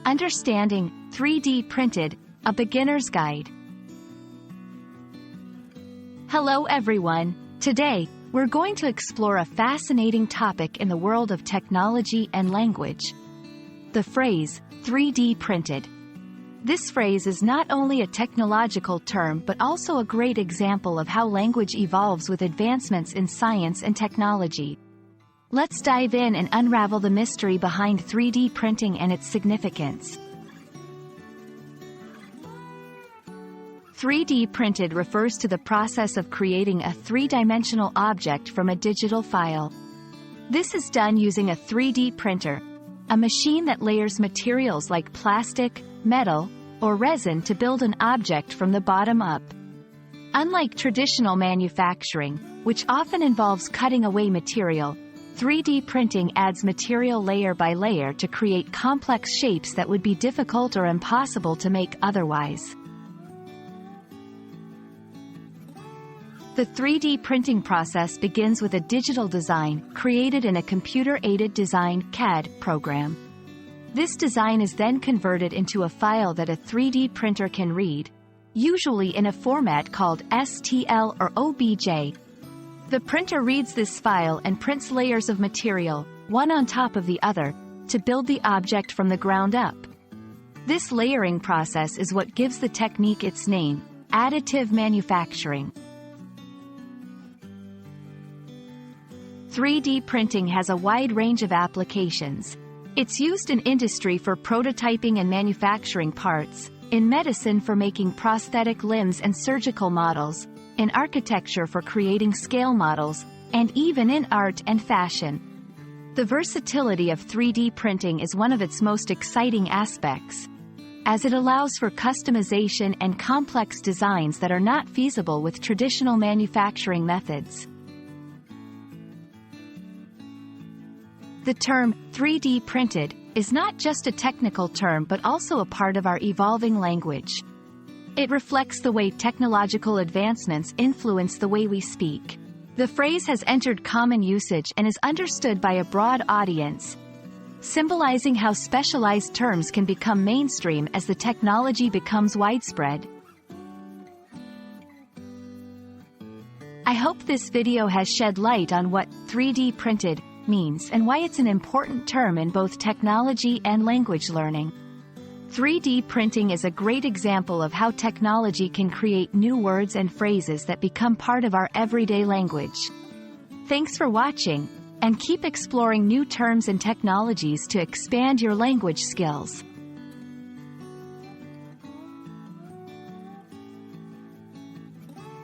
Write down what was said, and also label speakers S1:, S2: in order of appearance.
S1: Understanding 3D Printed, a Beginner's Guide. Hello everyone. Today, we're going to explore a fascinating topic in the world of technology and language. The phrase, 3D printed. This phrase is not only a technological term but also a great example of how language evolves with advancements in science and technology. Let's dive in and unravel the mystery behind 3D printing and its significance. 3D printed refers to the process of creating a three-dimensional object from a digital file. This is done using a 3D printer, a machine that layers materials like plastic, metal, or resin to build an object from the bottom up. Unlike traditional manufacturing, which often involves cutting away material, 3D printing adds material layer by layer to create complex shapes that would be difficult or impossible to make otherwise. The 3D printing process begins with a digital design, created in a computer-aided design (CAD) program. This design is then converted into a file that a 3D printer can read, usually in a format called STL or OBJ. The printer reads this file and prints layers of material, one on top of the other, to build the object from the ground up. This layering process is what gives the technique its name, additive manufacturing. 3D printing has a wide range of applications. It's used in industry for prototyping and manufacturing parts, in medicine for making prosthetic limbs and surgical models, in architecture for creating scale models, and even in art and fashion. The versatility of 3D printing is one of its most exciting aspects, as it allows for customization and complex designs that are not feasible with traditional manufacturing methods. The term, 3D printed, is not just a technical term but also a part of our evolving language. It reflects the way technological advancements influence the way we speak. The phrase has entered common usage and is understood by a broad audience, symbolizing how specialized terms can become mainstream as the technology becomes widespread. I hope this video has shed light on what 3D printed means and why it's an important term in both technology and language learning. 3D printing is a great example of how technology can create new words and phrases that become part of our everyday language. Thanks for watching, and keep exploring new terms and technologies to expand your language skills.